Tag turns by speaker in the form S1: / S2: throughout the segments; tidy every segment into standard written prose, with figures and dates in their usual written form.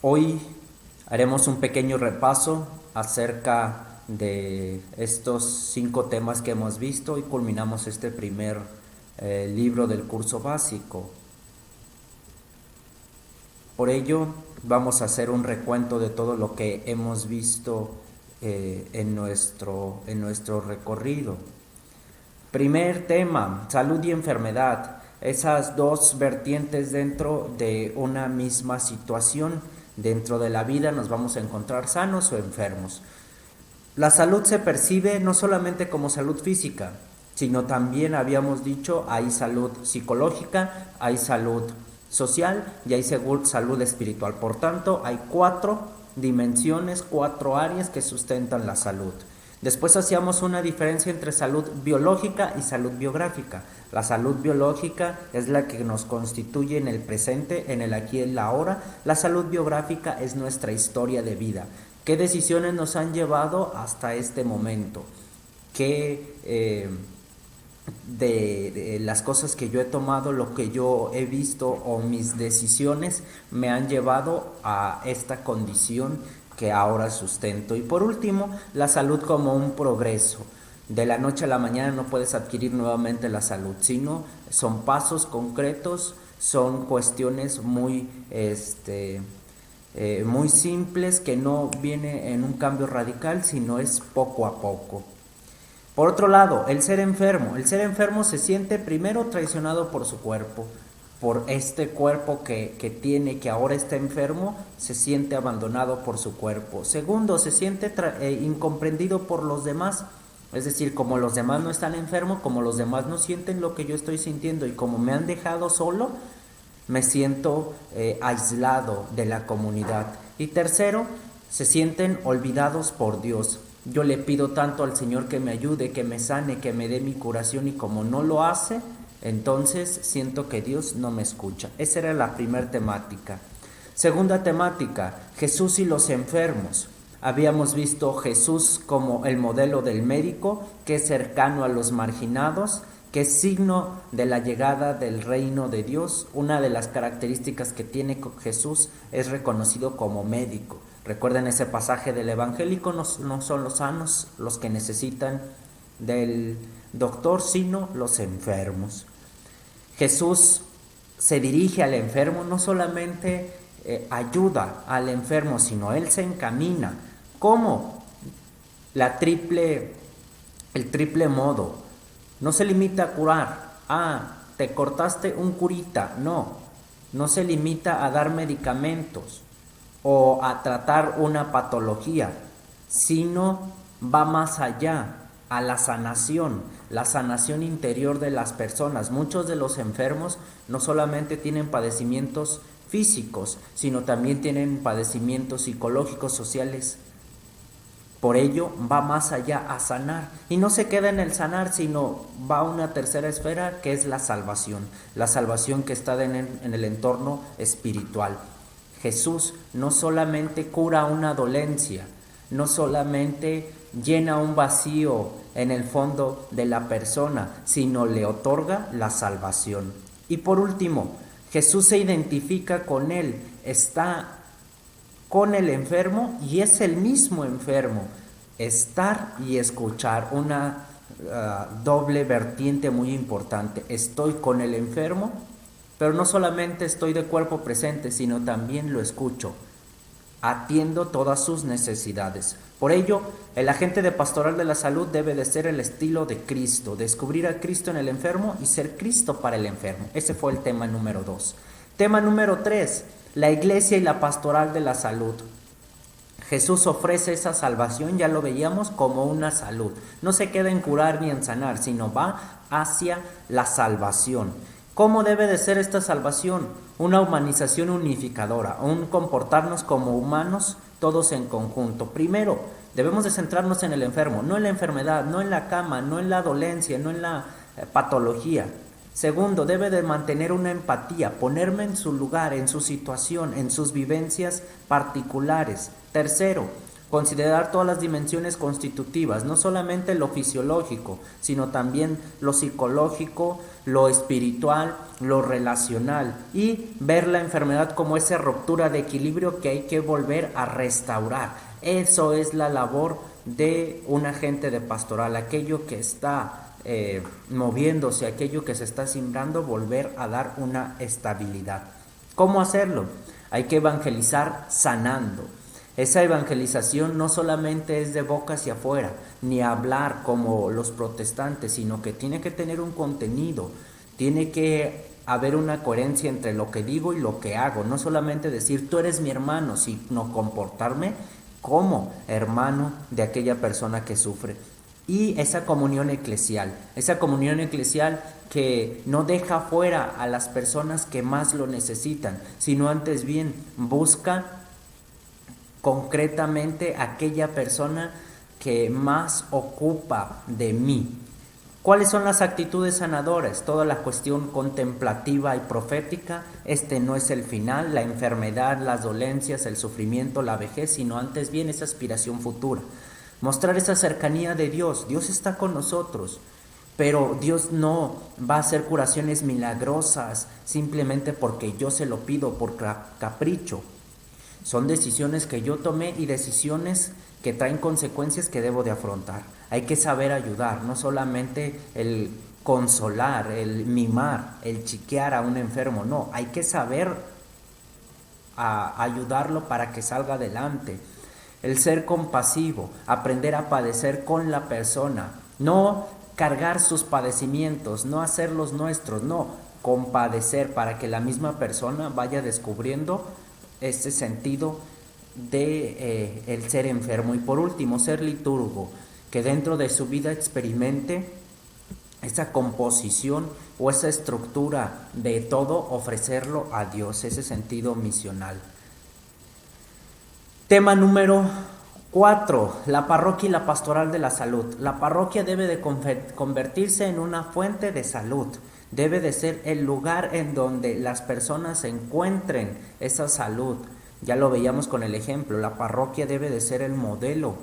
S1: Hoy haremos un pequeño repaso acerca de estos 5 temas que hemos visto y culminamos este primer libro del curso básico. Por ello, vamos a hacer un recuento de todo lo que hemos visto en nuestro recorrido. Primer tema, salud y enfermedad. Esas dos vertientes dentro de una misma situación. Dentro de la vida nos vamos a encontrar sanos o enfermos. La salud se percibe no solamente como salud física, sino también habíamos dicho hay salud psicológica, hay salud social y hay salud espiritual. Por tanto, hay 4 dimensiones, 4 áreas que sustentan la salud. Después hacíamos una diferencia entre salud biológica y salud biográfica. La salud biológica es la que nos constituye en el presente, en el aquí y en la ahora. La salud biográfica es nuestra historia de vida. ¿Qué decisiones nos han llevado hasta este momento? ¿Qué de las cosas que yo he tomado, lo que yo he visto o mis decisiones me han llevado a esta condición que ahora sustento? Y por último, la salud como un progreso. De la noche a la mañana no puedes adquirir nuevamente la salud, sino son pasos concretos, son cuestiones muy simples, que no viene en un cambio radical, sino es poco a poco. Por otro lado, el ser enfermo se siente primero traicionado por su cuerpo, por este cuerpo que tiene, que ahora está enfermo, se siente abandonado por su cuerpo. Segundo, se siente incomprendido por los demás, es decir, como los demás no están enfermos, como los demás no sienten lo que yo estoy sintiendo y como me han dejado solo, me siento aislado de la comunidad. Y tercero, se sienten olvidados por Dios. Yo le pido tanto al Señor que me ayude, que me sane, que me dé mi curación, y como no lo hace, entonces siento que Dios no me escucha. Esa era la primera temática. Segunda temática, Jesús y los enfermos. Habíamos visto Jesús como el modelo del médico, que es cercano a los marginados, que es signo de la llegada del reino de Dios. Una de las características que tiene Jesús es reconocido como médico. Recuerden ese pasaje del evangélico, no son los sanos los que necesitan del doctor, sino los enfermos. Jesús se dirige al enfermo, no solamente ayuda al enfermo, sino Él se encamina. ¿Cómo? El triple modo. No se limita a curar. Te cortaste un curita. No se limita a dar medicamentos o a tratar una patología, sino va más allá, a la sanación interior de las personas. Muchos de los enfermos no solamente tienen padecimientos físicos, sino también tienen padecimientos psicológicos, sociales. Por ello va más allá, a sanar, y no se queda en el sanar, sino va a una tercera esfera, que es la salvación que está en el entorno espiritual. Jesús no solamente cura una dolencia, no solamente llena un vacío en el fondo de la persona, sino le otorga la salvación. Y por último, Jesús se identifica con él, está con el enfermo y es el mismo enfermo. Estar y escuchar, una doble vertiente muy importante. Estoy con el enfermo, pero no solamente estoy de cuerpo presente, sino también lo escucho, atiendo todas sus necesidades. Por ello, el agente de pastoral de la salud debe de ser el estilo de Cristo, descubrir a Cristo en el enfermo y ser Cristo para el enfermo. Ese fue el tema número 2. Tema número 3, la iglesia y la pastoral de la salud. Jesús ofrece esa salvación, ya lo veíamos, como una salud. No se queda en curar ni en sanar, sino va hacia la salvación. ¿Cómo debe de ser esta salvación? Una humanización unificadora, un comportarnos como humanos todos en conjunto. Primero, debemos de centrarnos en el enfermo, no en la enfermedad, no en la cama, no en la dolencia, no en la patología. Segundo, debe de mantener una empatía, ponerme en su lugar, en su situación, en sus vivencias particulares. Tercero, Considerar todas las dimensiones constitutivas, no solamente lo fisiológico, sino también lo psicológico, lo espiritual, lo relacional, y ver la enfermedad como esa ruptura de equilibrio que hay que volver a restaurar. Eso es la labor de un agente de pastoral, aquello que está moviéndose, aquello que se está sembrando, volver a dar una estabilidad. ¿Cómo hacerlo? Hay que evangelizar sanando. Esa evangelización no solamente es de boca hacia afuera, ni hablar como los protestantes, sino que tiene que tener un contenido, tiene que haber una coherencia entre lo que digo y lo que hago, no solamente decir tú eres mi hermano, sino comportarme como hermano de aquella persona que sufre. Y esa comunión eclesial que no deja fuera a las personas que más lo necesitan, sino antes bien busca concretamente aquella persona que más ocupa de mí. ¿Cuáles son las actitudes sanadoras? Toda la cuestión contemplativa y profética. Este no es el final, la enfermedad, las dolencias, el sufrimiento, la vejez, sino antes bien esa aspiración futura. Mostrar esa cercanía de Dios. Dios está con nosotros, pero Dios no va a hacer curaciones milagrosas simplemente porque yo se lo pido por capricho. Son decisiones que yo tomé y decisiones que traen consecuencias que debo de afrontar. Hay que saber ayudar, no solamente el consolar, el mimar, el chiquear a un enfermo, no, hay que saber ayudarlo para que salga adelante. El ser compasivo, aprender a padecer con la persona, no cargar sus padecimientos, no hacerlos nuestros, no, compadecer para que la misma persona vaya descubriendo ese sentido de el ser enfermo. Y por último, ser liturgo, que dentro de su vida experimente esa composición o esa estructura de todo, ofrecerlo a Dios, ese sentido misional. Tema número 4, la parroquia y la pastoral de la salud. La parroquia debe de convertirse en una fuente de salud. Debe de ser el lugar en donde las personas encuentren esa salud. Ya lo veíamos con el ejemplo, la parroquia debe de ser el modelo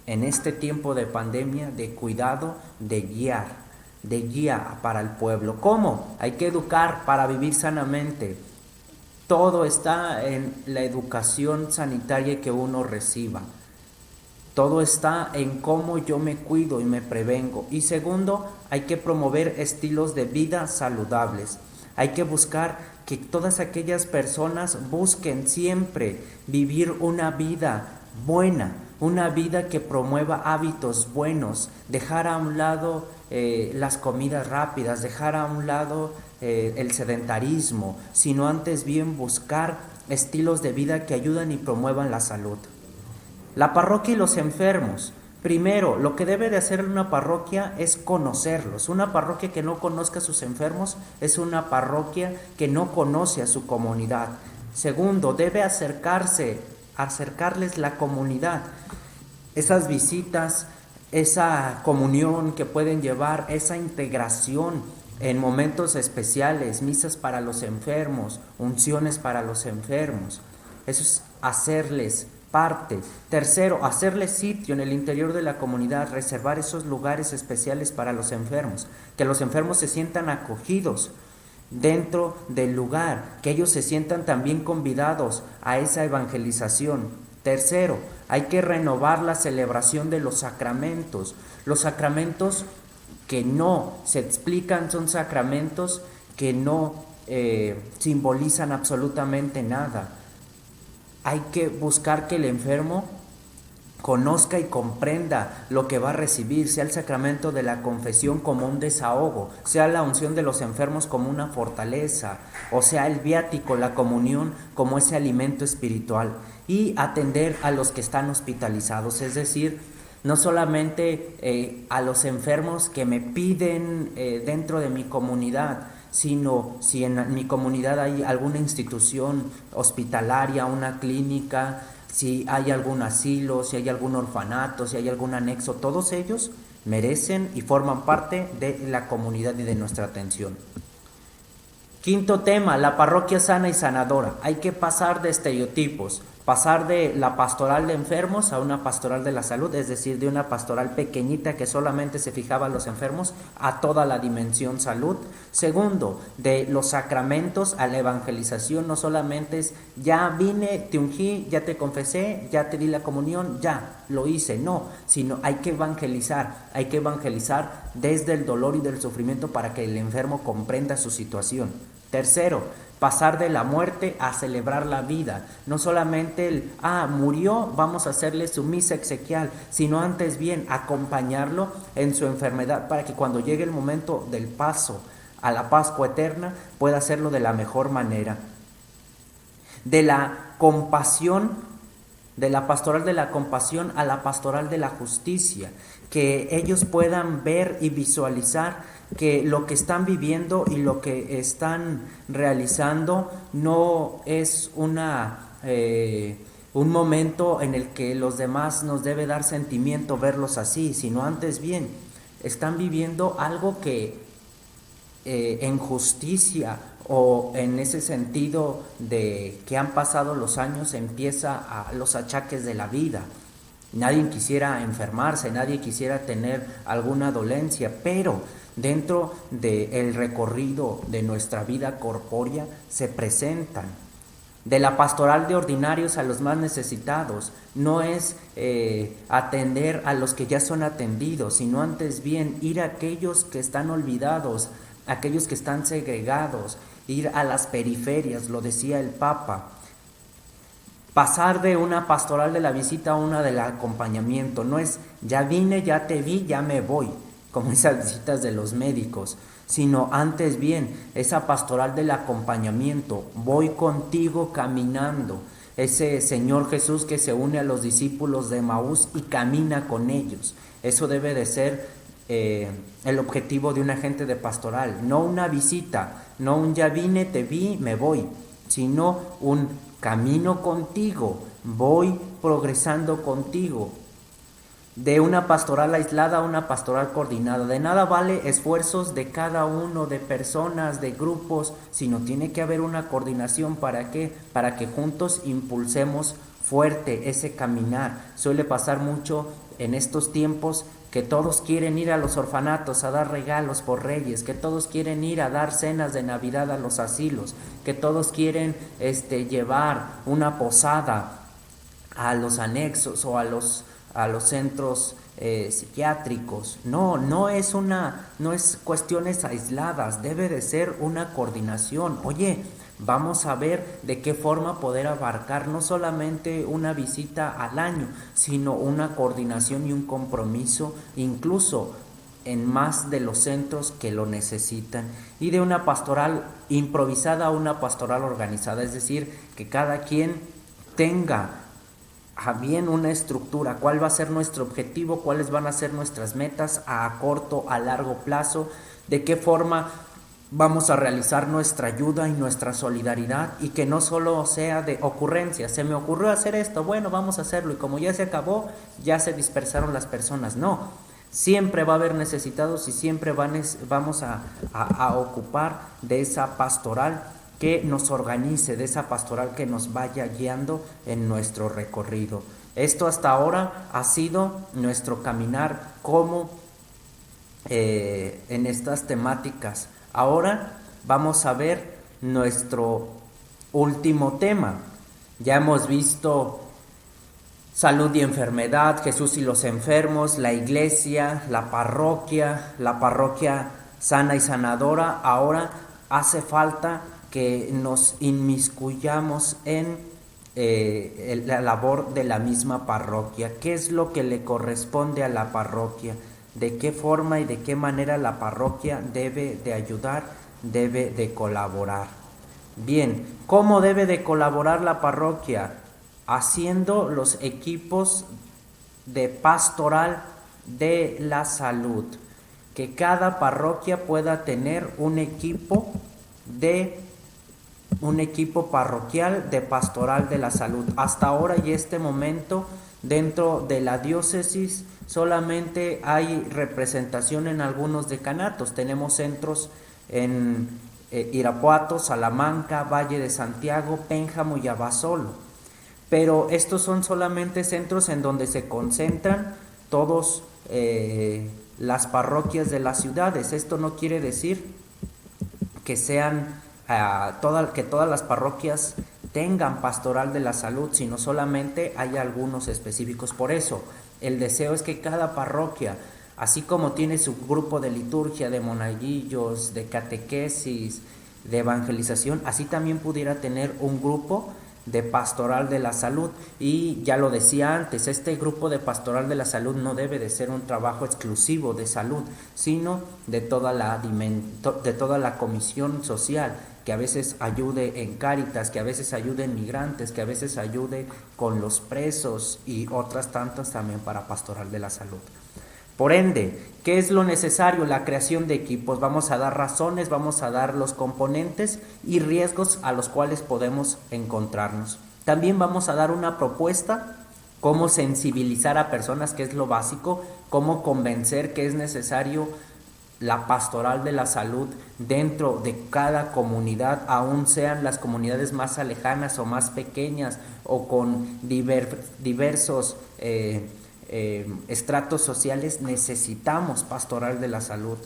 S1: en este tiempo de pandemia de cuidado, de guía para el pueblo. ¿Cómo? Hay que educar para vivir sanamente. Todo está en la educación sanitaria que uno reciba. Todo está en cómo yo me cuido y me prevengo. Y segundo, hay que promover estilos de vida saludables. Hay que buscar que todas aquellas personas busquen siempre vivir una vida buena, una vida que promueva hábitos buenos, dejar a un lado las comidas rápidas, dejar a un lado el sedentarismo, sino antes bien buscar estilos de vida que ayudan y promuevan la salud. La parroquia y los enfermos. Primero, lo que debe de hacer una parroquia es conocerlos. Una parroquia que no conozca a sus enfermos es una parroquia que no conoce a su comunidad. Segundo, debe acercarles la comunidad. Esas visitas, esa comunión que pueden llevar, esa integración en momentos especiales, misas para los enfermos, unciones para los enfermos. Eso es hacerles parte. Tercero, hacerles sitio en el interior de la comunidad, reservar esos lugares especiales para los enfermos, que los enfermos se sientan acogidos dentro del lugar, que ellos se sientan también convidados a esa evangelización. Tercero, hay que renovar la celebración de los sacramentos. Los sacramentos que no se explican son sacramentos que no simbolizan absolutamente nada. Hay que buscar que el enfermo conozca y comprenda lo que va a recibir, sea el sacramento de la confesión como un desahogo, sea la unción de los enfermos como una fortaleza, o sea el viático, la comunión como ese alimento espiritual, y atender a los que están hospitalizados, es decir, no solamente a los enfermos que me piden dentro de mi comunidad, sino si en mi comunidad hay alguna institución hospitalaria, una clínica, si hay algún asilo, si hay algún orfanato, si hay algún anexo, todos ellos merecen y forman parte de la comunidad y de nuestra atención. Quinto tema, la parroquia sana y sanadora. Hay que pasar de estereotipos. pasar de la pastoral de enfermos a una pastoral de la salud, es decir, de una pastoral pequeñita que solamente se fijaba en los enfermos a toda la dimensión salud. Segundo, de los sacramentos a la evangelización, no solamente es ya vine, te ungí, ya te confesé, ya te di la comunión, ya lo hice, no, sino hay que evangelizar desde el dolor y del sufrimiento para que el enfermo comprenda su situación. Tercero, pasar de la muerte a celebrar la vida. No solamente murió, vamos a hacerle su misa exequial, sino antes bien acompañarlo en su enfermedad para que cuando llegue el momento del paso a la Pascua eterna pueda hacerlo de la mejor manera. De la compasión, de la pastoral de la compasión a la pastoral de la justicia, que ellos puedan ver y visualizar que lo que están viviendo y lo que están realizando no es un momento en el que los demás nos debe dar sentimiento verlos así, sino antes bien, están viviendo algo que en justicia o en ese sentido de que han pasado los años empieza a los achaques de la vida. Nadie quisiera enfermarse, nadie quisiera tener alguna dolencia, pero dentro del recorrido de nuestra vida corpórea se presentan. De la pastoral de ordinarios a los más necesitados, no es atender a los que ya son atendidos, sino antes bien ir a aquellos que están olvidados, aquellos que están segregados, ir a las periferias, lo decía el Papa. Pasar de una pastoral de la visita a una del acompañamiento, no es ya vine, ya te vi, ya me voy, como esas visitas de los médicos, sino antes bien, esa pastoral del acompañamiento, voy contigo caminando, ese Señor Jesús que se une a los discípulos de Emaús y camina con ellos. Eso debe de ser el objetivo de un agente de pastoral, no una visita, no un ya vine, te vi, me voy, sino un camino contigo, voy progresando contigo. De una pastoral aislada a una pastoral coordinada. De nada vale esfuerzos de cada uno, de personas, de grupos, sino tiene que haber una coordinación. ¿Para qué? Para que juntos impulsemos fuerte ese caminar. Suele pasar mucho en estos tiempos que todos quieren ir a los orfanatos a dar regalos por Reyes, que todos quieren ir a dar cenas de Navidad a los asilos, que todos quieren llevar una posada a los anexos o a los centros psiquiátricos. No es cuestiones aisladas, debe de ser una coordinación. Oye, vamos a ver de qué forma poder abarcar no solamente una visita al año, sino una coordinación y un compromiso, incluso en más de los centros que lo necesitan. Y de una pastoral improvisada a una pastoral organizada, es decir, que cada quien tenga bien una estructura, cuál va a ser nuestro objetivo, cuáles van a ser nuestras metas a corto, a largo plazo, de qué forma vamos a realizar nuestra ayuda y nuestra solidaridad, y que no solo sea de ocurrencia, se me ocurrió hacer esto, bueno, vamos a hacerlo, y como ya se acabó, ya se dispersaron las personas. No, siempre va a haber necesitados y siempre vamos a ocupar de esa pastoral que nos organice, de esa pastoral que nos vaya guiando en nuestro recorrido. Esto hasta ahora ha sido nuestro caminar como en estas temáticas. Ahora vamos a ver nuestro último tema. Ya hemos visto salud y enfermedad, Jesús y los enfermos, la iglesia, la parroquia sana y sanadora. Ahora hace falta que nos inmiscuyamos en la labor de la misma parroquia. ¿Qué es lo que le corresponde a la parroquia? ¿De qué forma y de qué manera la parroquia debe de ayudar, debe de colaborar? Bien, ¿cómo debe de colaborar la parroquia? Haciendo los equipos de pastoral de la salud. Que cada parroquia pueda tener un equipo parroquial de pastoral de la salud. Hasta ahora y este momento, dentro de la diócesis solamente hay representación en algunos decanatos. Tenemos centros en Irapuato, Salamanca, Valle de Santiago, Pénjamo y Abasolo. pero estos son solamente centros en donde se concentran todos las parroquias de las ciudades. Esto no quiere decir que sean que todas las parroquias tengan pastoral de la salud, sino solamente hay algunos específicos. Por eso, el deseo es que cada parroquia, así como tiene su grupo de liturgia, de monaguillos, de catequesis, de evangelización, así también pudiera tener un grupo de pastoral de la salud. Y ya lo decía antes, este grupo de pastoral de la salud no debe de ser un trabajo exclusivo de salud, sino de toda la comisión social, que a veces ayude en Cáritas, que a veces ayude en migrantes, que a veces ayude con los presos y otras tantas también para pastoral de la salud. Por ende, ¿qué es lo necesario? La creación de equipos. Vamos a dar razones, vamos a dar los componentes y riesgos a los cuales podemos encontrarnos. También vamos a dar una propuesta, cómo sensibilizar a personas, que es lo básico, cómo convencer que es necesario la pastoral de la salud dentro de cada comunidad, aun sean las comunidades más alejanas o más pequeñas o con diversos estratos sociales. Necesitamos pastoral de la salud.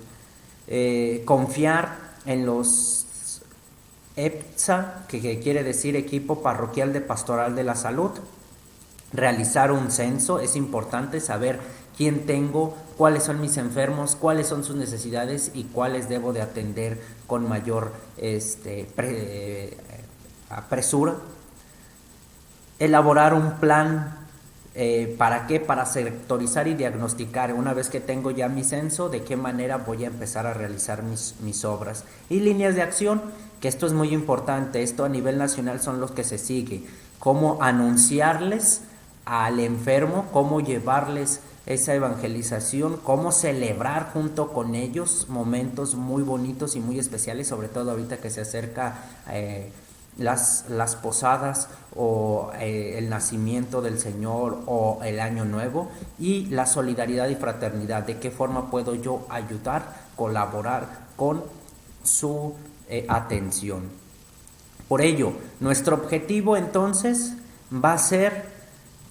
S1: Confiar en los EPSA, que quiere decir Equipo Parroquial de Pastoral de la Salud. Realizar un censo, es importante saber quién tengo, cuáles son mis enfermos, cuáles son sus necesidades y cuáles debo de atender con mayor apresura. Elaborar un plan. ¿Para qué? Para sectorizar y diagnosticar, una vez que tengo ya mi censo, de qué manera voy a empezar a realizar mis obras. Y líneas de acción, que esto es muy importante, esto a nivel nacional son los que se sigue. Cómo anunciarles al enfermo, cómo llevarles esa evangelización, cómo celebrar junto con ellos momentos muy bonitos y muy especiales, sobre todo ahorita que se acerca las posadas o el nacimiento del Señor o el Año Nuevo. Y la solidaridad y fraternidad, de qué forma puedo yo ayudar, colaborar con su atención. Por ello, nuestro objetivo entonces va a ser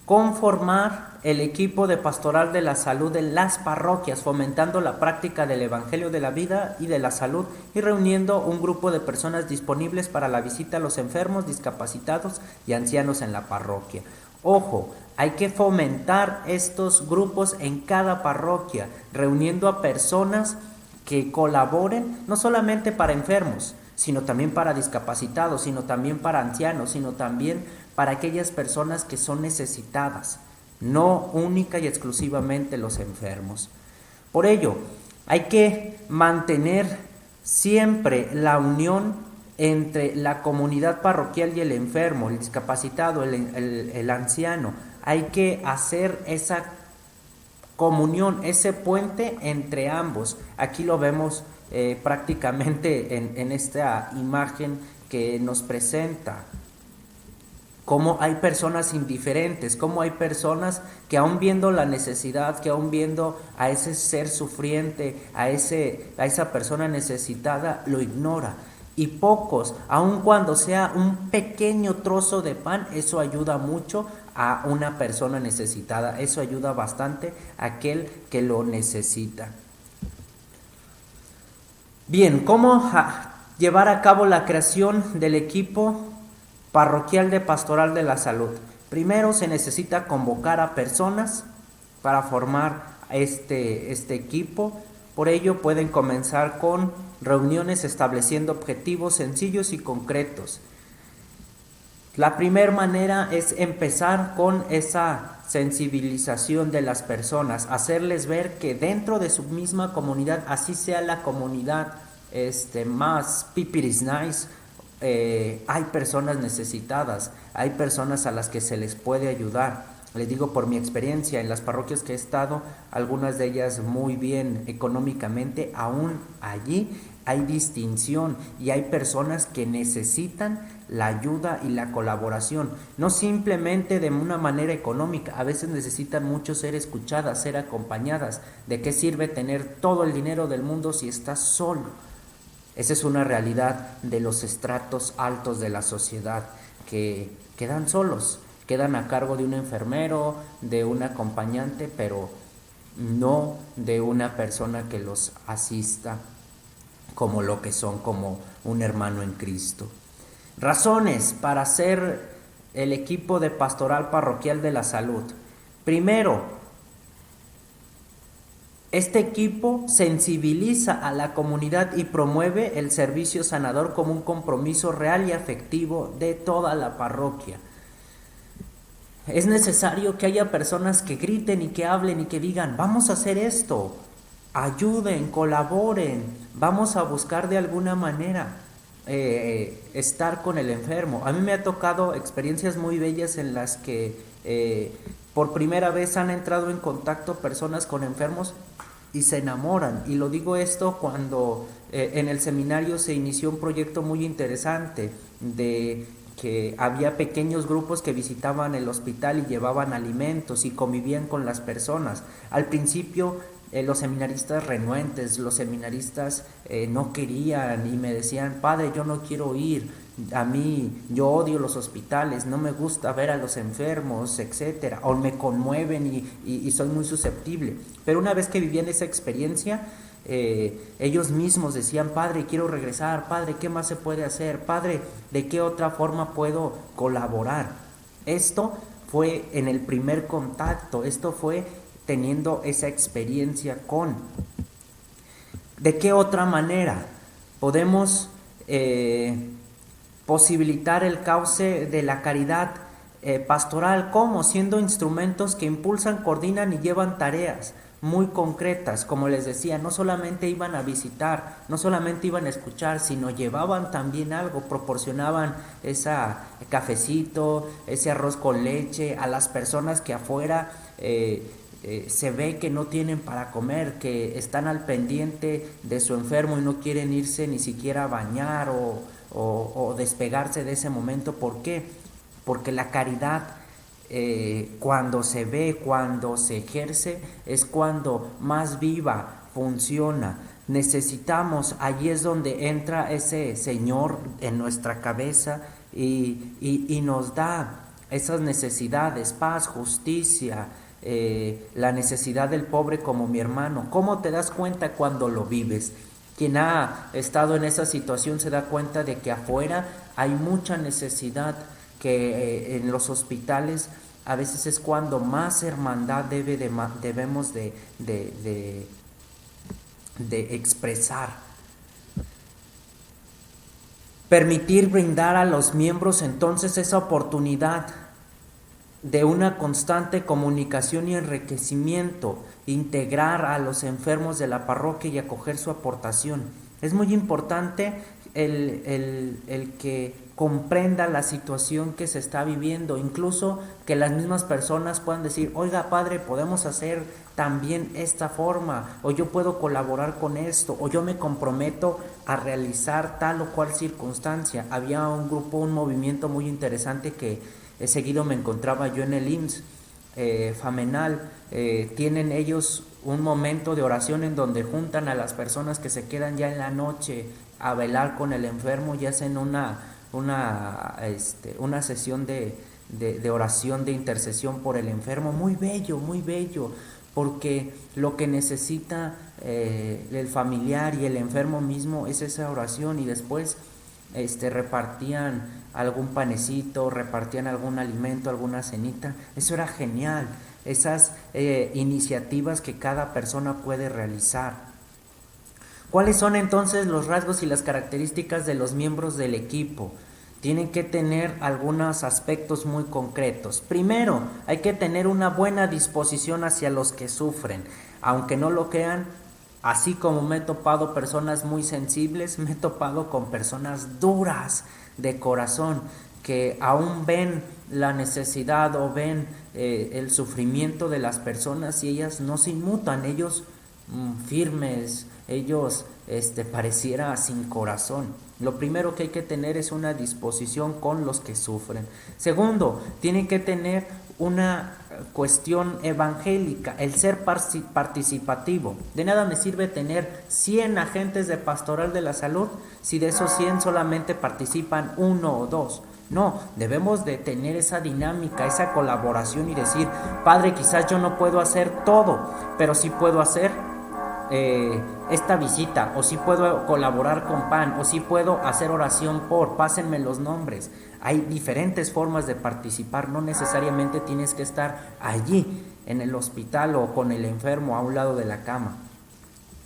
S1: conformar el equipo de pastoral de la salud en las parroquias, fomentando la práctica del Evangelio de la vida y de la salud y reuniendo un grupo de personas disponibles para la visita a los enfermos, discapacitados y ancianos en la parroquia. Ojo, hay que fomentar estos grupos en cada parroquia, reuniendo a personas que colaboren no solamente para enfermos, sino también para discapacitados, sino también para ancianos, sino también para aquellas personas que son necesitadas, no única y exclusivamente los enfermos. Por ello, hay que mantener siempre la unión entre la comunidad parroquial y el enfermo, el discapacitado, el anciano. Hay que hacer esa comunión, ese puente entre ambos. Aquí lo vemos prácticamente en esta imagen que nos presenta. Cómo hay personas indiferentes, cómo hay personas que aún viendo la necesidad, que aún viendo a ese ser sufriente, a esa persona necesitada, lo ignora. Y pocos, aun cuando sea un pequeño trozo de pan, eso ayuda mucho a una persona necesitada, eso ayuda bastante a aquel que lo necesita. Bien, ¿cómo llevar a cabo la creación del equipo parroquial de pastoral de la salud? Primero se necesita convocar a personas para formar este equipo. Por ello pueden comenzar con reuniones estableciendo objetivos sencillos y concretos. La primera manera es empezar con esa sensibilización de las personas, hacerles ver que dentro de su misma comunidad, así sea la comunidad más pipiris nice, hay personas necesitadas, hay personas a las que se les puede ayudar. Les digo por mi experiencia, en las parroquias que he estado, algunas de ellas muy bien económicamente, aún allí hay distinción y hay personas que necesitan la ayuda y la colaboración, no simplemente de una manera económica, a veces necesitan mucho ser escuchadas, ser acompañadas. ¿De qué sirve tener todo el dinero del mundo si estás solo? Esa es una realidad de los estratos altos de la sociedad, que quedan solos, quedan a cargo de un enfermero, de un acompañante, pero no de una persona que los asista como lo que son, como un hermano en Cristo. Razones para ser el equipo de pastoral parroquial de la salud. Primero, este equipo sensibiliza a la comunidad y promueve el servicio sanador como un compromiso real y afectivo de toda la parroquia. Es necesario que haya personas que griten y que hablen y que digan, vamos a hacer esto, ayuden, colaboren, vamos a buscar de alguna manera estar con el enfermo. A mí me ha tocado experiencias muy bellas en las que por primera vez han entrado en contacto personas con enfermos y se enamoran. Y lo digo esto cuando en el seminario se inició un proyecto muy interesante de que había pequeños grupos que visitaban el hospital y llevaban alimentos y convivían con las personas. Al principio los seminaristas renuentes, los seminaristas no querían y me decían, padre, yo no quiero ir, a mí, yo odio los hospitales, no me gusta ver a los enfermos, etcétera, o me conmueven y soy muy susceptible. Pero una vez que vivían esa experiencia, ellos mismos decían, padre, quiero regresar, padre, ¿qué más se puede hacer? Padre, ¿de qué otra forma puedo colaborar? Esto fue en el primer contacto, esto fue teniendo esa experiencia con. ¿De qué otra manera podemos posibilitar el cauce de la caridad pastoral? ¿Cómo? Siendo instrumentos que impulsan, coordinan y llevan tareas muy concretas. Como les decía, no solamente iban a visitar, no solamente iban a escuchar, sino llevaban también algo, proporcionaban ese cafecito, ese arroz con leche a las personas que afuera se ve que no tienen para comer, que están al pendiente de su enfermo y no quieren irse ni siquiera a bañar o despegarse de ese momento. ¿Por qué? Porque la caridad cuando se ve, cuando se ejerce, es cuando más viva funciona. Necesitamos, allí es donde entra ese Señor en nuestra cabeza y nos da esas necesidades, paz, justicia, la necesidad del pobre como mi hermano. ¿Cómo te das cuenta cuando lo vives? Quien ha estado en esa situación se da cuenta de que afuera hay mucha necesidad, que en los hospitales a veces es cuando más hermandad debemos de expresar. Permitir brindar a los miembros entonces esa oportunidad de una constante comunicación y enriquecimiento, integrar a los enfermos de la parroquia y acoger su aportación. Es muy importante el que comprenda la situación que se está viviendo, incluso que las mismas personas puedan decir, oiga, padre, podemos hacer también esta forma, o yo puedo colaborar con esto, o yo me comprometo a realizar tal o cual circunstancia. Había un grupo, un movimiento muy interesante que seguido me encontraba yo en el IMSS, Famenal. Tienen ellos un momento de oración en donde juntan a las personas que se quedan ya en la noche a velar con el enfermo y hacen una sesión de oración, de intercesión por el enfermo. Muy bello, porque lo que necesita el familiar y el enfermo mismo es esa oración. Y después repartían algún panecito, repartían algún alimento, alguna cenita. Eso era genial, esas iniciativas que cada persona puede realizar. ¿Cuáles son entonces los rasgos y las características de los miembros del equipo? Tienen que tener algunos aspectos muy concretos. Primero, hay que tener una buena disposición hacia los que sufren. Aunque no lo crean, así como me he topado personas muy sensibles, me he topado con personas duras de corazón que aún ven la necesidad o ven el sufrimiento de las personas y ellas no se inmutan, ellos firmes, ellos pareciera sin corazón. Lo primero que hay que tener es una disposición con los que sufren. Segundo, tienen que tener una cuestión evangélica, el ser participativo. De nada me sirve tener 100 agentes de pastoral de la salud si de esos 100 solamente participan 1 o 2. No, debemos de tener esa dinámica, esa colaboración y decir, Padre, quizás yo no puedo hacer todo, pero sí puedo hacer esta visita, o sí puedo colaborar con pan, o sí puedo hacer oración por, pásenme los nombres. Hay diferentes formas de participar, no necesariamente tienes que estar allí en el hospital o con el enfermo a un lado de la cama.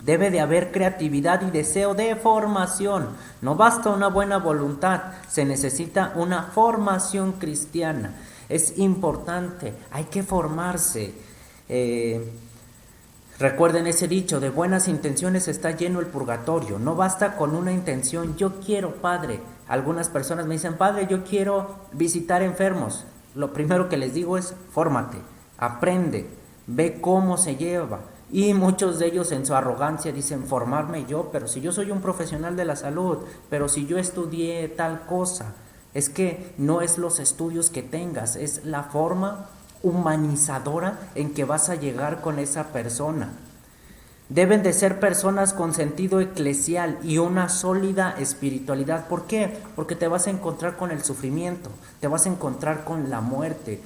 S1: Debe de haber creatividad y deseo de formación. No basta una buena voluntad, se necesita una formación cristiana. Es importante, hay que formarse. Recuerden ese dicho, de buenas intenciones está lleno el purgatorio. No basta con una intención, yo quiero, Padre. Algunas personas me dicen, Padre, yo quiero visitar enfermos. Lo primero que les digo es, fórmate, aprende, ve cómo se lleva. Y muchos de ellos en su arrogancia dicen, formarme yo, pero si yo soy un profesional de la salud, pero si yo estudié tal cosa. Es que no es los estudios que tengas, es la forma humanizadora en que vas a llegar con esa persona. Deben de ser personas con sentido eclesial y una sólida espiritualidad. ¿Por qué? Porque te vas a encontrar con el sufrimiento, te vas a encontrar con la muerte.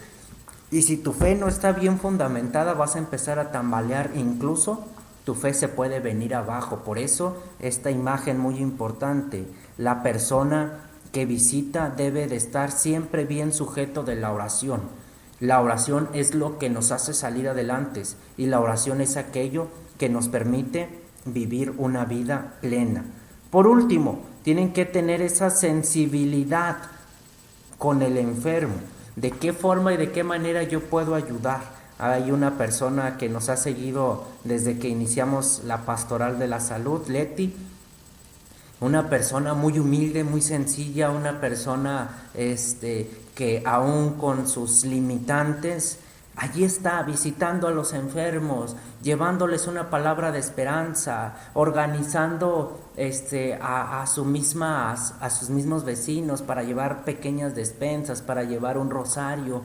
S1: Y si tu fe no está bien fundamentada, vas a empezar a tambalear, incluso tu fe se puede venir abajo. Por eso esta imagen muy importante, la persona que visita debe de estar siempre bien sujeto de la oración. La oración es lo que nos hace salir adelante y la oración es aquello que nos permite vivir una vida plena. Por último, tienen que tener esa sensibilidad con el enfermo. ¿De qué forma y de qué manera yo puedo ayudar? Hay una persona que nos ha seguido desde que iniciamos la pastoral de la salud, Leti, una persona muy humilde, muy sencilla, una persona que aún con sus limitantes, allí está visitando a los enfermos, llevándoles una palabra de esperanza, organizando a sus mismos vecinos para llevar pequeñas despensas, para llevar un rosario.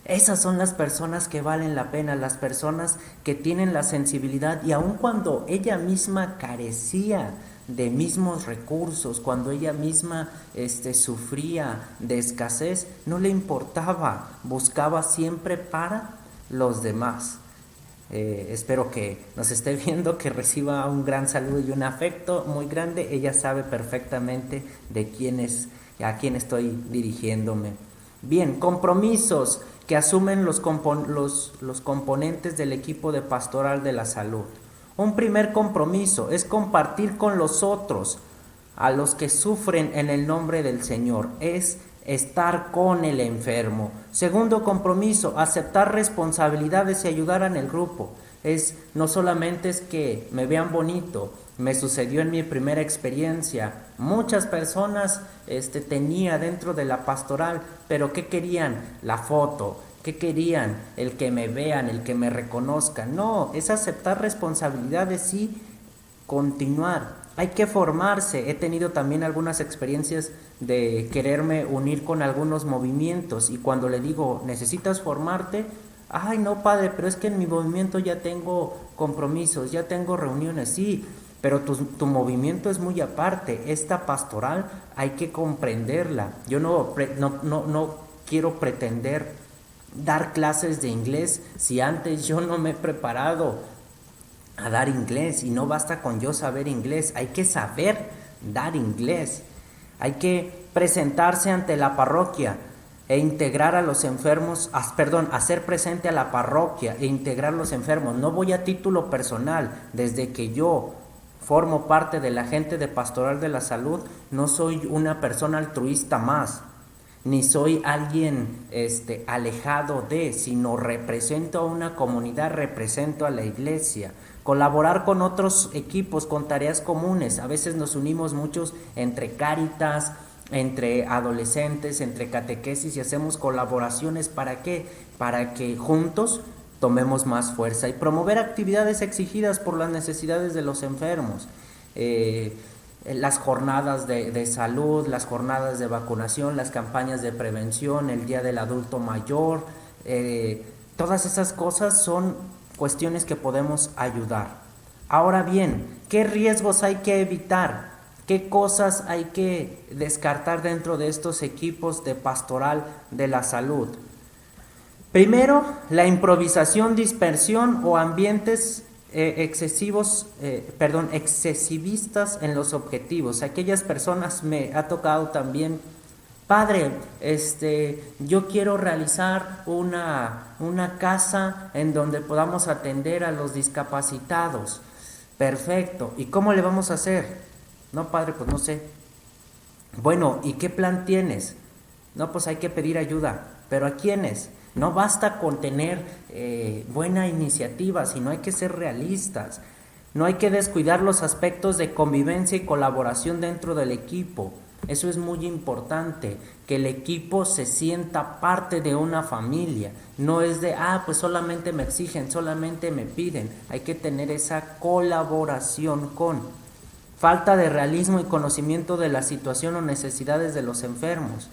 S1: Esas son las personas que valen la pena, las personas que tienen la sensibilidad y aun cuando ella misma carecía de mismos recursos, cuando ella misma sufría de escasez, no le importaba, buscaba siempre para los demás. Espero que nos esté viendo, que reciba un gran saludo y un afecto muy grande. Ella sabe perfectamente a quién estoy dirigiéndome. Bien, compromisos que asumen los componentes del equipo de pastoral de la salud. Un primer compromiso es compartir con los otros, a los que sufren en el nombre del Señor, es estar con el enfermo. Segundo compromiso, aceptar responsabilidades y ayudar en el grupo. No solamente es que me vean bonito, me sucedió en mi primera experiencia. Muchas personas tenía dentro de la pastoral, pero ¿qué querían? La foto. ¿Qué querían? El que me vean, el que me reconozcan. No, es aceptar responsabilidades y continuar. Hay que formarse. He tenido también algunas experiencias de quererme unir con algunos movimientos y cuando le digo, ¿necesitas formarte? Ay, no, padre, pero es que en mi movimiento ya tengo compromisos, ya tengo reuniones. Sí, pero tu movimiento es muy aparte. Esta pastoral hay que comprenderla. Yo no quiero pretender dar clases de inglés si antes yo no me he preparado a dar inglés, y no basta con yo saber inglés, hay que saber dar inglés. Hay que presentarse ante la parroquia e integrar a los enfermos, hacer presente a la parroquia e integrar a los enfermos. No voy a título personal, desde que yo formo parte de la gente de Pastoral de la Salud, no soy una persona altruista más, ni soy alguien alejado sino represento a una comunidad, represento a la iglesia. Colaborar con otros equipos, con tareas comunes. A veces nos unimos muchos entre Cáritas, entre adolescentes, entre catequesis y hacemos colaboraciones. ¿Para qué? Para que juntos tomemos más fuerza y promover actividades exigidas por las necesidades de los enfermos. Las jornadas de salud, las jornadas de vacunación, las campañas de prevención, el Día del Adulto Mayor, todas esas cosas son cuestiones que podemos ayudar. Ahora bien, ¿qué riesgos hay que evitar? ¿Qué cosas hay que descartar dentro de estos equipos de pastoral de la salud? Primero, la improvisación, dispersión o ambientes excesivistas en los objetivos. Aquellas personas, me ha tocado también: padre, yo quiero realizar una casa en donde podamos atender a los discapacitados. Perfecto. ¿Y cómo le vamos a hacer? No, padre, pues no sé. Bueno, ¿y qué plan tienes? No, pues hay que pedir ayuda. ¿Pero a quiénes? No basta con tener buena iniciativa, sino hay que ser realistas. No hay que descuidar los aspectos de convivencia y colaboración dentro del equipo. Eso es muy importante, que el equipo se sienta parte de una familia. No es de, pues solamente me exigen, solamente me piden. Hay que tener esa colaboración con. Falta de realismo y conocimiento de la situación o necesidades de los enfermos.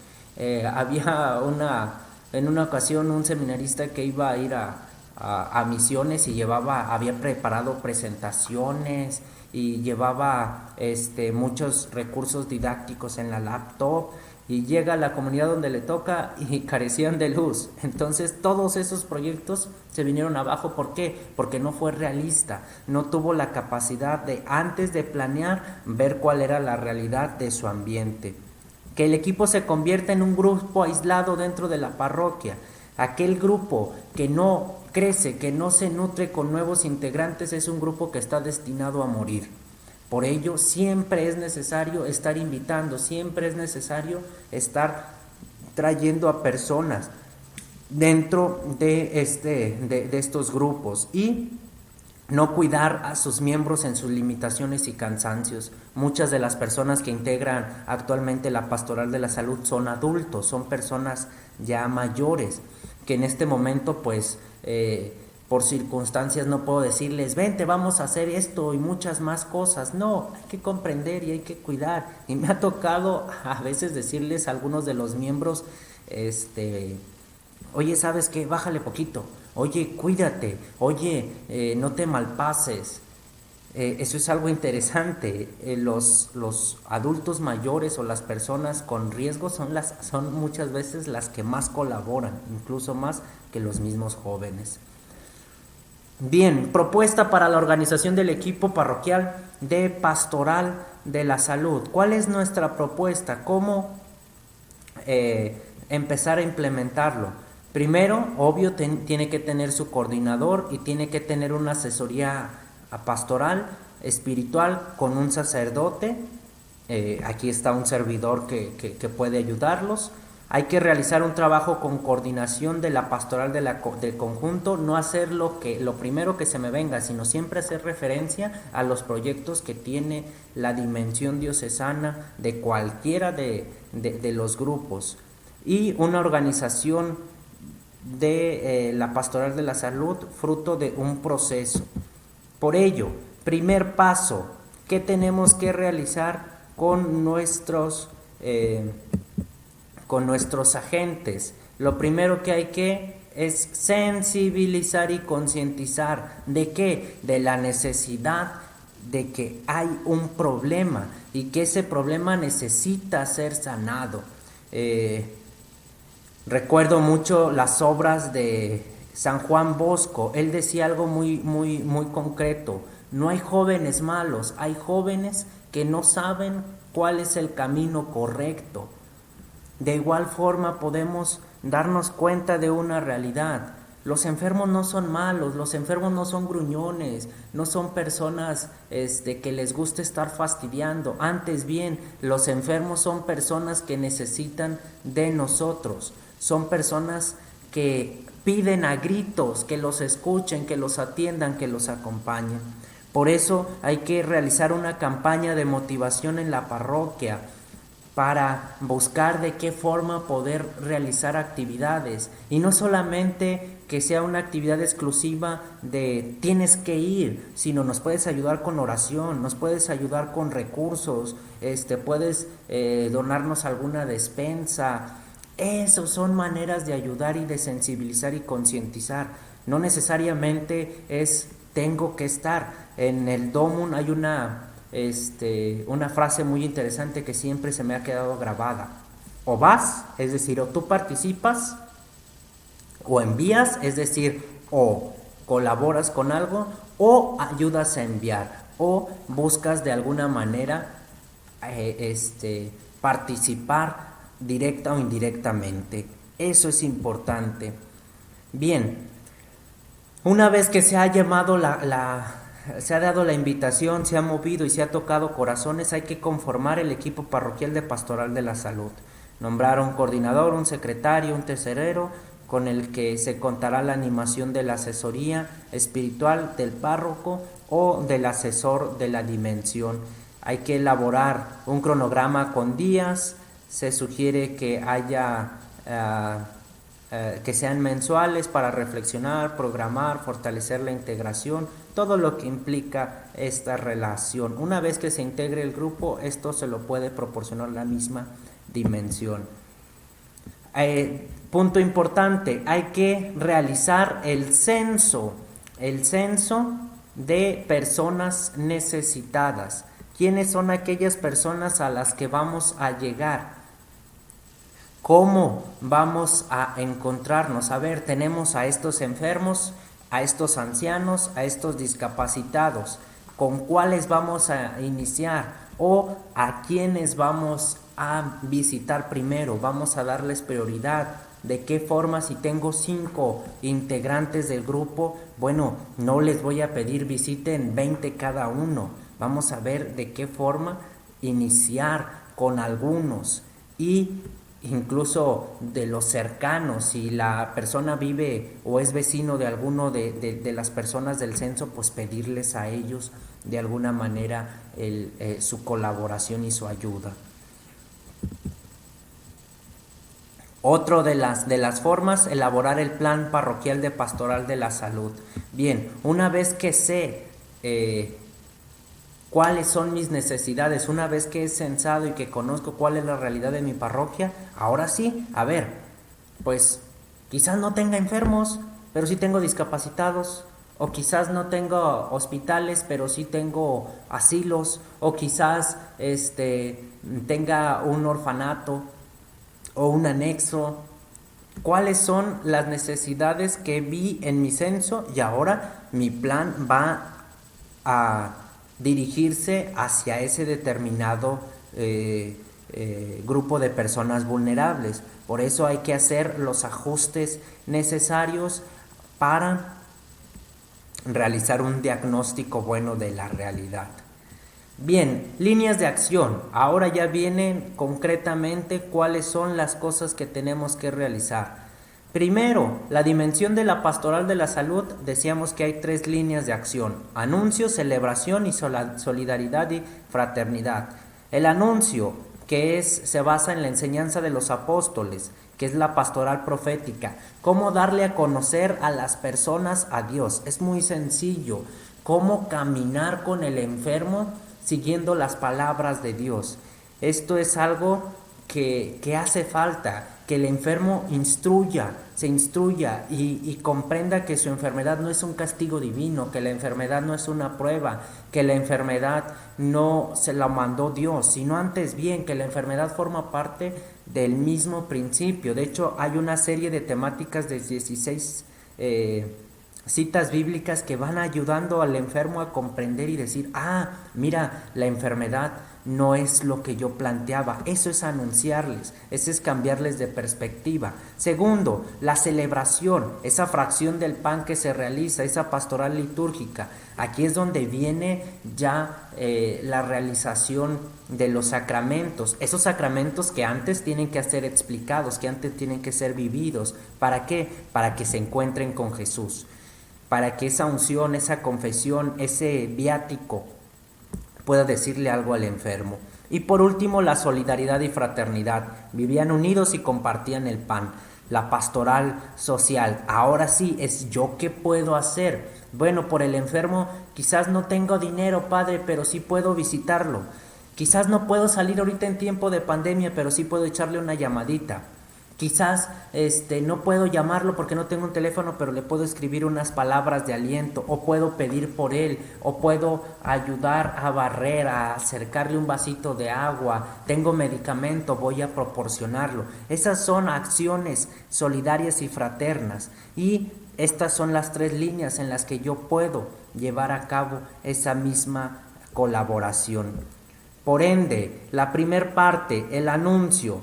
S1: Había en una ocasión un seminarista que iba a ir a misiones y había preparado presentaciones y llevaba muchos recursos didácticos en la laptop, y llega a la comunidad donde le toca y carecían de luz. Entonces todos esos proyectos se vinieron abajo. ¿Por qué? Porque no fue realista, no tuvo la capacidad de, antes de planear, ver cuál era la realidad de su ambiente. Que el equipo se convierta en un grupo aislado dentro de la parroquia. Aquel grupo que no crece, que no se nutre con nuevos integrantes, es un grupo que está destinado a morir. Por ello, siempre es necesario estar invitando, siempre es necesario estar trayendo a personas dentro de estos grupos, y no cuidar a sus miembros en sus limitaciones y cansancios. Muchas de las personas que integran actualmente la pastoral de la salud son adultos, son personas ya mayores, que en este momento pues por circunstancias no puedo decirles, vente, vamos a hacer esto y muchas más cosas. No, hay que comprender y hay que cuidar. Y me ha tocado a veces decirles a algunos de los miembros, oye, ¿sabes qué? Bájale poquito. Oye, cuídate. Oye, no te malpases. Eso es algo interesante. Los adultos mayores o las personas con riesgo son muchas veces las que más colaboran, incluso más que los mismos jóvenes. Bien, propuesta para la organización del equipo parroquial de pastoral de la salud. ¿Cuál es nuestra propuesta? ¿Cómo empezar a implementarlo? Primero, obvio, tiene que tener su coordinador y tiene que tener una asesoría pastoral, espiritual, con un sacerdote. Aquí está un servidor que puede ayudarlos. Hay que realizar un trabajo con coordinación de la pastoral del conjunto, no hacer lo primero que se me venga, sino siempre hacer referencia a los proyectos que tiene la dimensión diocesana de cualquiera de los grupos, y una organización de la pastoral de la salud fruto de un proceso. Por ello, primer paso, ¿qué tenemos que realizar con nuestros agentes? Lo primero que hay que es sensibilizar y concientizar. ¿De qué? De la necesidad de que hay un problema y que ese problema necesita ser sanado. Recuerdo mucho las obras de San Juan Bosco. Él decía algo muy, muy, muy concreto: no hay jóvenes malos, hay jóvenes que no saben cuál es el camino correcto. De igual forma podemos darnos cuenta de una realidad: los enfermos no son malos, los enfermos no son gruñones, no son personas que les guste estar fastidiando. Antes bien, los enfermos son personas que necesitan de nosotros, son personas que piden a gritos que los escuchen, que los atiendan, que los acompañen. Por eso hay que realizar una campaña de motivación en la parroquia, para buscar de qué forma poder realizar actividades, y no solamente que sea una actividad exclusiva de tienes que ir, sino nos puedes ayudar con oración, nos puedes ayudar con recursos, puedes donarnos alguna despensa. Esas son maneras de ayudar y de sensibilizar y concientizar. No necesariamente es tengo que estar. En el Domum hay una una frase muy interesante que siempre se me ha quedado grabada. O vas, es decir, o tú participas, o envías, es decir, o colaboras con algo, o ayudas a enviar, o buscas de alguna manera participar directa o indirectamente. Eso es importante. Bien, una vez que se ha llamado se ha dado la invitación, se ha movido y se ha tocado corazones, hay que conformar el equipo parroquial de Pastoral de la Salud. Nombrar un coordinador, un secretario, un tesorero, con el que se contará la animación de la asesoría espiritual del párroco o del asesor de la dimensión. Hay que elaborar un cronograma con días, se sugiere que haya que sean mensuales para reflexionar, programar, fortalecer la integración, todo lo que implica esta relación. Una vez que se integre el grupo, esto se lo puede proporcionar la misma dimensión. Punto importante, hay que realizar el censo de personas necesitadas. ¿Quiénes son aquellas personas a las que vamos a llegar? ¿Cómo vamos a encontrarnos? A ver, tenemos a estos enfermos, a estos ancianos, a estos discapacitados. ¿Con cuáles vamos a iniciar? ¿O a quiénes vamos a visitar primero? Vamos a darles prioridad. ¿De qué forma? Si tengo 5 integrantes del grupo, bueno, no les voy a pedir visiten 20 cada uno. Vamos a ver de qué forma iniciar con algunos. Y incluso de los cercanos, si la persona vive o es vecino de alguno de las personas del censo, pues pedirles a ellos de alguna manera su colaboración y su ayuda. Otro de las formas, elaborar el plan parroquial de pastoral de la salud. Bien, una vez que sé cuáles son mis necesidades, una vez que he censado y que conozco cuál es la realidad de mi parroquia, ahora sí, a ver, pues quizás no tenga enfermos, pero sí tengo discapacitados, o quizás no tengo hospitales, pero sí tengo asilos, o quizás tenga un orfanato o un anexo. ¿Cuáles son las necesidades que vi en mi censo? Y ahora mi plan va a dirigirse hacia ese determinado grupo de personas vulnerables. Por eso hay que hacer los ajustes necesarios para realizar un diagnóstico bueno de la realidad. Bien, líneas de acción. Ahora ya vienen concretamente cuáles son las cosas que tenemos que realizar. Primero, la dimensión de la pastoral de la salud, decíamos que hay 3 líneas de acción: anuncio, celebración y solidaridad y fraternidad. El anuncio, que se basa en la enseñanza de los apóstoles, que es la pastoral profética. ¿Cómo darle a conocer a las personas a Dios? Es muy sencillo. ¿Cómo caminar con el enfermo siguiendo las palabras de Dios? Esto es algo que hace falta, que el enfermo se instruya y comprenda que su enfermedad no es un castigo divino, que la enfermedad no es una prueba, que la enfermedad no se la mandó Dios, sino antes bien que la enfermedad forma parte del mismo principio. De hecho, hay una serie de temáticas de 16 citas bíblicas que van ayudando al enfermo a comprender y decir, mira, la enfermedad no es lo que yo planteaba. Eso es anunciarles, eso es cambiarles de perspectiva. Segundo, la celebración, esa fracción del pan que se realiza, esa pastoral litúrgica. Aquí es donde viene ya la realización de los sacramentos, esos sacramentos que antes tienen que ser explicados, que antes tienen que ser vividos. ¿Para qué? Para que se encuentren con Jesús, para que esa unción, esa confesión, ese viático pueda decirle algo al enfermo. Y por último, la solidaridad y fraternidad. Vivían unidos y compartían el pan. La pastoral social. Ahora sí, es yo qué puedo hacer. Bueno, por el enfermo quizás no tengo dinero, padre, pero sí puedo visitarlo. Quizás no puedo salir ahorita en tiempo de pandemia, pero sí puedo echarle una llamadita. Quizás no puedo llamarlo porque no tengo un teléfono, pero le puedo escribir unas palabras de aliento, o puedo pedir por él, o puedo ayudar a barrer, a acercarle un vasito de agua. Tengo medicamento, voy a proporcionarlo. Esas son acciones solidarias y fraternas, y estas son las 3 líneas en las que yo puedo llevar a cabo esa misma colaboración. Por ende, la primer parte, el anuncio.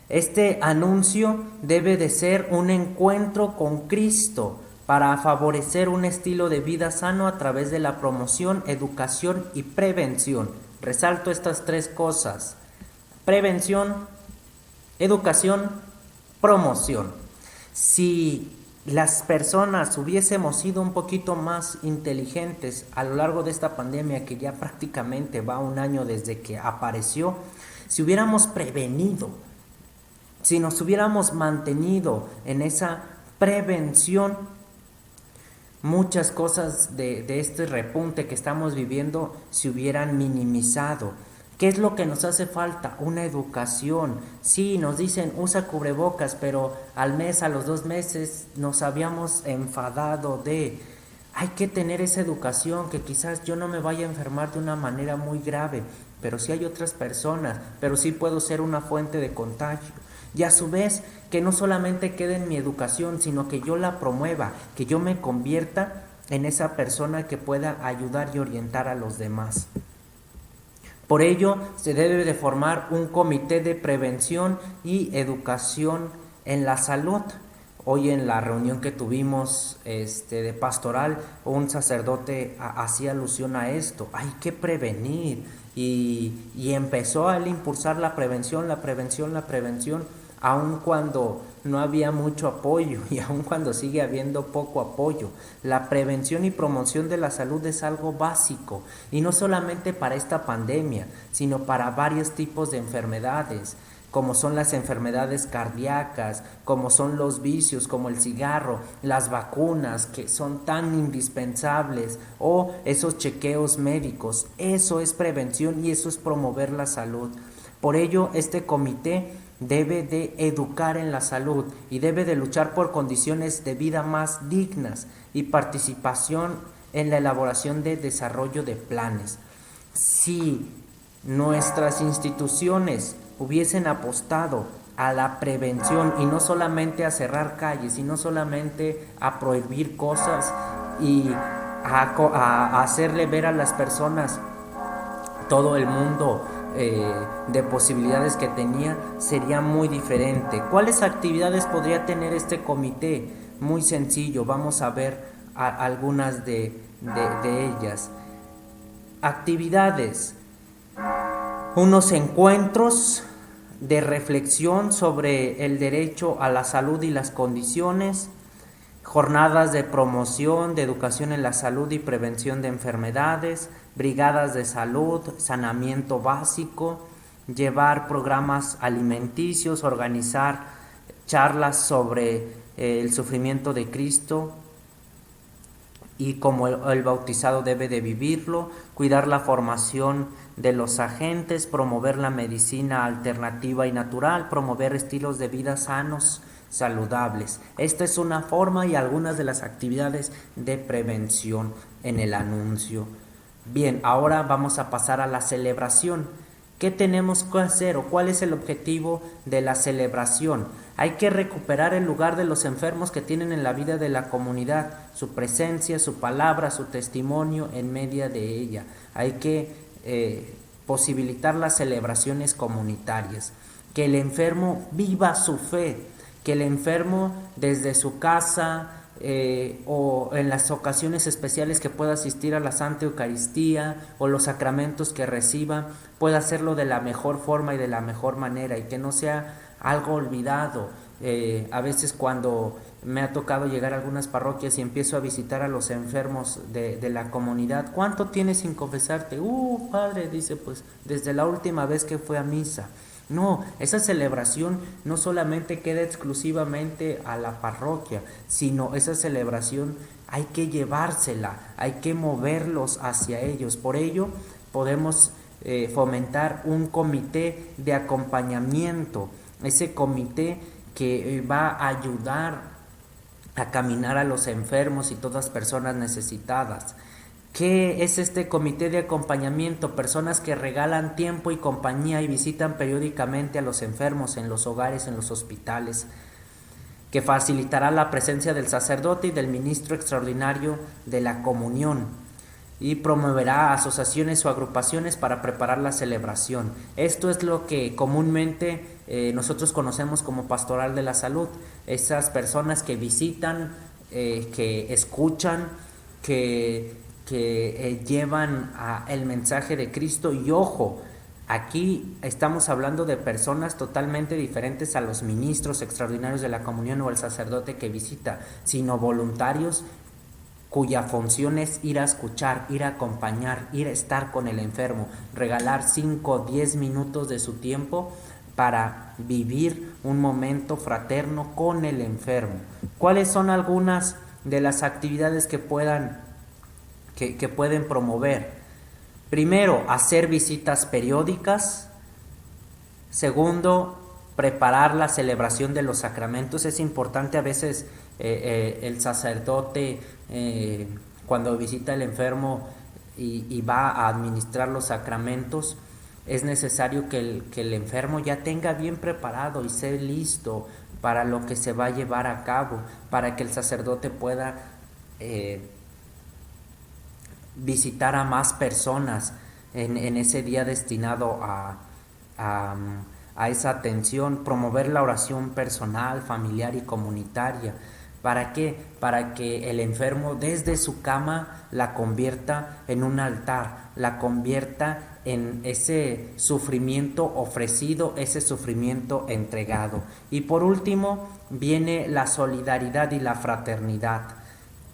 S1: Este anuncio debe de ser un encuentro con Cristo para favorecer un estilo de vida sano a través de la promoción, educación y prevención. Resalto estas 3 cosas: prevención, educación, promoción. Si las personas hubiésemos sido un poquito más inteligentes a lo largo de esta pandemia, que ya prácticamente va 1 año desde que apareció, si hubiéramos prevenido, si nos hubiéramos mantenido en esa prevención, muchas cosas de este repunte que estamos viviendo se hubieran minimizado. ¿Qué es lo que nos hace falta? Una educación. Sí, nos dicen usa cubrebocas, pero al mes, a los 2 meses nos habíamos enfadado de... Hay que tener esa educación, que quizás yo no me vaya a enfermar de una manera muy grave, pero sí hay otras personas, pero sí puedo ser una fuente de contagio. Y a su vez, que no solamente quede en mi educación, sino que yo la promueva, que yo me convierta en esa persona que pueda ayudar y orientar a los demás. Por ello, se debe de formar un comité de prevención y educación en la salud. Hoy en la reunión que tuvimos de pastoral, un sacerdote hacía alusión a esto. Hay que prevenir, y empezó a él impulsar la prevención, aun cuando no había mucho apoyo y aun cuando sigue habiendo poco apoyo. La prevención y promoción de la salud es algo básico, y no solamente para esta pandemia, sino para varios tipos de enfermedades, como son las enfermedades cardíacas, como son los vicios, como el cigarro, las vacunas que son tan indispensables, o esos chequeos médicos. Eso es prevención y eso es promover la salud. Por ello, este comité debe de educar en la salud y debe de luchar por condiciones de vida más dignas y participación en la elaboración de desarrollo de planes. Si nuestras instituciones hubiesen apostado a la prevención y no solamente a cerrar calles y no solamente a prohibir cosas y a hacerle ver a las personas todo el mundo de posibilidades que tenía, sería muy diferente. ¿Cuáles actividades podría tener este comité? Muy sencillo, vamos a ver algunas de ellas. Actividades: unos encuentros de reflexión sobre el derecho a la salud y las condiciones, jornadas de promoción de educación en la salud y prevención de enfermedades, brigadas de salud, saneamiento básico, llevar programas alimenticios, organizar charlas sobre el sufrimiento de Cristo y cómo el bautizado debe de vivirlo, cuidar la formación de los agentes, promover la medicina alternativa y natural, promover estilos de vida sanos, saludables. Esta es una forma y algunas de las actividades de prevención en el anuncio. Bien, ahora vamos a pasar a la celebración. ¿Qué tenemos que hacer o cuál es el objetivo de la celebración? Hay que recuperar el lugar de los enfermos que tienen en la vida de la comunidad, su presencia, su palabra, su testimonio en medio de ella. Hay que posibilitar las celebraciones comunitarias, que el enfermo viva su fe, que el enfermo desde su casa o en las ocasiones especiales que pueda asistir a la Santa Eucaristía o los sacramentos que reciba, pueda hacerlo de la mejor forma y de la mejor manera, y que no sea algo olvidado. A veces cuando me ha tocado llegar a algunas parroquias y empiezo a visitar a los enfermos de la comunidad, ¿cuánto tienes sin confesarte? Padre, dice, pues desde la última vez que fue a misa. No, esa celebración no solamente queda exclusivamente a la parroquia, sino esa celebración hay que llevársela, hay que moverlos hacia ellos. Por ello podemos fomentar un comité de acompañamiento ese comité que va a ayudar a caminar a los enfermos y todas personas necesitadas. ¿Qué es este comité de acompañamiento? Personas que regalan tiempo y compañía y visitan periódicamente a los enfermos en los hogares, en los hospitales, que facilitará la presencia del sacerdote y del ministro extraordinario de la comunión y promoverá asociaciones o agrupaciones para preparar la celebración. Esto es lo que comúnmente nosotros conocemos como pastoral de la salud, esas personas que visitan, que escuchan, que llevan el mensaje de Cristo. Y ojo, aquí estamos hablando de personas totalmente diferentes a los ministros extraordinarios de la comunión o el sacerdote que visita, sino voluntarios cuya función es ir a escuchar, ir a acompañar, ir a estar con el enfermo, regalar 5 o 10 minutos de su tiempo para vivir un momento fraterno con el enfermo. ¿Cuáles son algunas de las actividades que pueden promover? Primero, hacer visitas periódicas. Segundo, preparar la celebración de los sacramentos. Es importante a veces el sacerdote cuando visita al enfermo y va a administrar los sacramentos, es necesario que el enfermo ya tenga bien preparado y esté listo para lo que se va a llevar a cabo, para que el sacerdote pueda visitar a más personas en ese día destinado a esa atención, promover la oración personal, familiar y comunitaria. ¿Para qué? Para que el enfermo desde su cama la convierta en un altar, la convierta en ese sufrimiento ofrecido, ese sufrimiento entregado. Y por último viene la solidaridad y la fraternidad,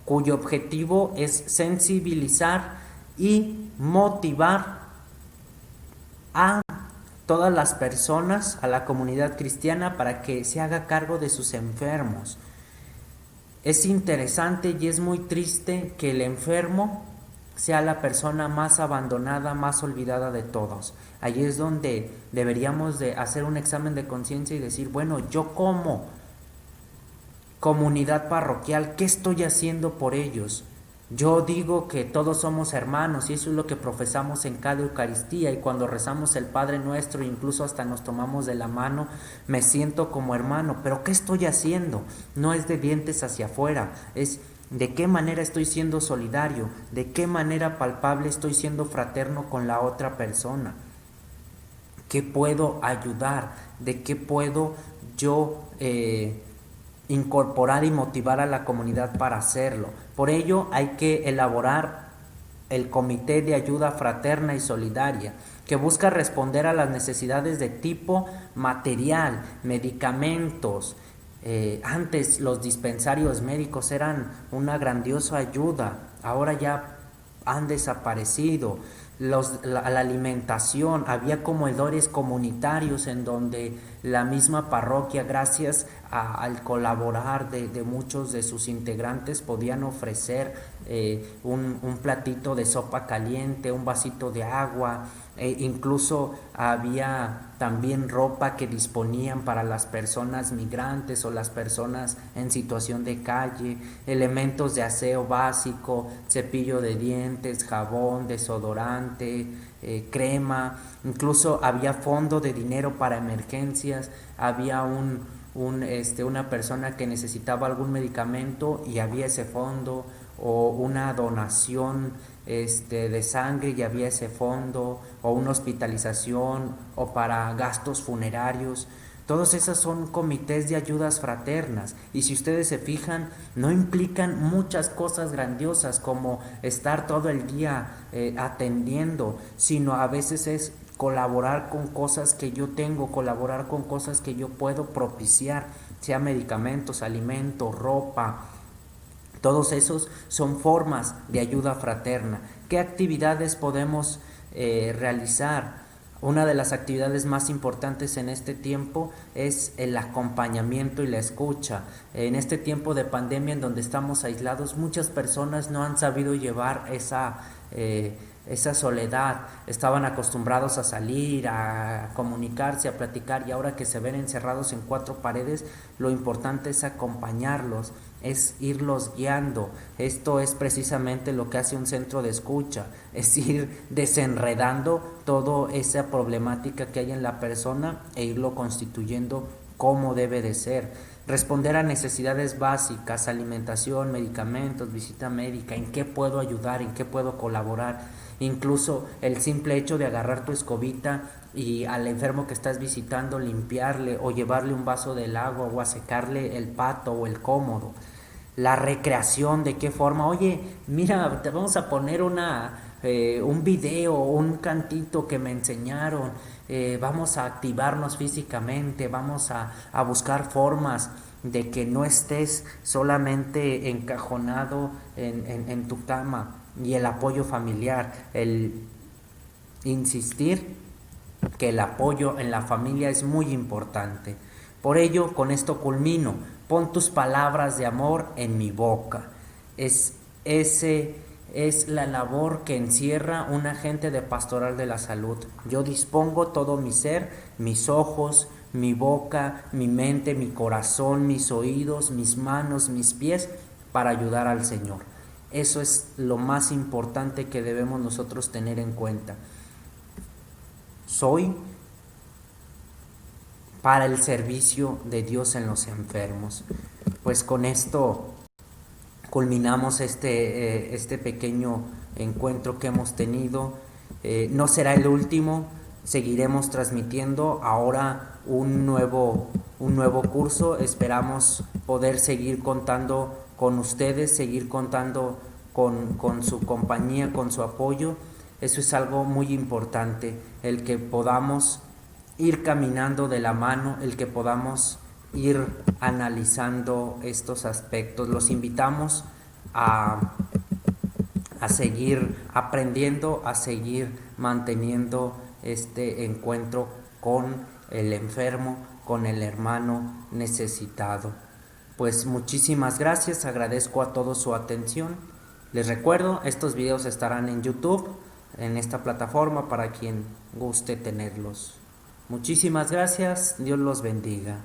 S1: cuyo objetivo es sensibilizar y motivar a todas las personas, a la comunidad cristiana, para que se haga cargo de sus enfermos. Es interesante y es muy triste que el enfermo sea la persona más abandonada, más olvidada de todos. Allí es donde deberíamos de hacer un examen de conciencia y decir, bueno, yo como comunidad parroquial, ¿qué estoy haciendo por ellos? Yo digo que todos somos hermanos y eso es lo que profesamos en cada Eucaristía, y cuando rezamos el Padre Nuestro, incluso hasta nos tomamos de la mano, me siento como hermano. Pero ¿qué estoy haciendo? No es de dientes hacia afuera, es de qué manera estoy siendo solidario, de qué manera palpable estoy siendo fraterno con la otra persona, qué puedo ayudar, de qué puedo yo incorporar y motivar a la comunidad para hacerlo. Por ello hay que elaborar el Comité de Ayuda Fraterna y Solidaria, que busca responder a las necesidades de tipo material, medicamentos. Antes los dispensarios médicos eran una grandiosa ayuda, ahora ya han desaparecido. La alimentación, había comedores comunitarios en donde la misma parroquia, gracias al colaborar de muchos de sus integrantes, podían ofrecer un platito de sopa caliente, un vasito de agua, incluso había también ropa que disponían para las personas migrantes o las personas en situación de calle, elementos de aseo básico, cepillo de dientes, jabón, desodorante, crema. Incluso había fondo de dinero para emergencias, había una persona que necesitaba algún medicamento y había ese fondo, o una donación de sangre y había ese fondo, o una hospitalización, o para gastos funerarios. Todos esos son comités de ayudas fraternas, y si ustedes se fijan, no implican muchas cosas grandiosas como estar todo el día atendiendo, sino a veces es colaborar con cosas que yo tengo, colaborar con cosas que yo puedo propiciar, sea medicamentos, alimentos, ropa. Todos esos son formas de ayuda fraterna. ¿Qué actividades podemos realizar? Una de las actividades más importantes en este tiempo es el acompañamiento y la escucha. En este tiempo de pandemia en donde estamos aislados, muchas personas no han sabido llevar esa soledad, estaban acostumbrados a salir, a comunicarse, a platicar, y ahora que se ven encerrados en cuatro paredes, lo importante es acompañarlos, es irlos guiando. Esto es precisamente lo que hace un centro de escucha, es ir desenredando toda esa problemática que hay en la persona e irlo constituyendo como debe de ser. Responder a necesidades básicas, alimentación, medicamentos, visita médica, en qué puedo ayudar, en qué puedo colaborar. Incluso el simple hecho de agarrar tu escobita y al enfermo que estás visitando limpiarle o llevarle un vaso del agua o a secarle el pato o el cómodo. La recreación, de qué forma, oye, mira, te vamos a poner un video, un cantito que me enseñaron, vamos a activarnos físicamente, vamos a buscar formas de que no estés solamente encajonado en tu cama, y el apoyo familiar, el insistir que el apoyo en la familia es muy importante. Por ello, con esto culmino. Pon tus palabras de amor en mi boca. Ese es la labor que encierra un agente de pastoral de la salud. Yo dispongo todo mi ser, mis ojos, mi boca, mi mente, mi corazón, mis oídos, mis manos, mis pies, para ayudar al Señor. Eso es lo más importante que debemos nosotros tener en cuenta. Soy para el servicio de Dios en los enfermos. Pues con esto culminamos este pequeño encuentro que hemos tenido. No será el último, seguiremos transmitiendo ahora un nuevo curso. Esperamos poder seguir contando con ustedes, seguir contando con su compañía, con su apoyo. Eso es algo muy importante, el que podamos ir caminando de la mano, el que podamos ir analizando estos aspectos. Los invitamos a seguir aprendiendo, a seguir manteniendo este encuentro con el enfermo, con el hermano necesitado. Pues muchísimas gracias, agradezco a todos su atención. Les recuerdo, estos videos estarán en YouTube, en esta plataforma, para quien guste tenerlos. Muchísimas gracias, Dios los bendiga.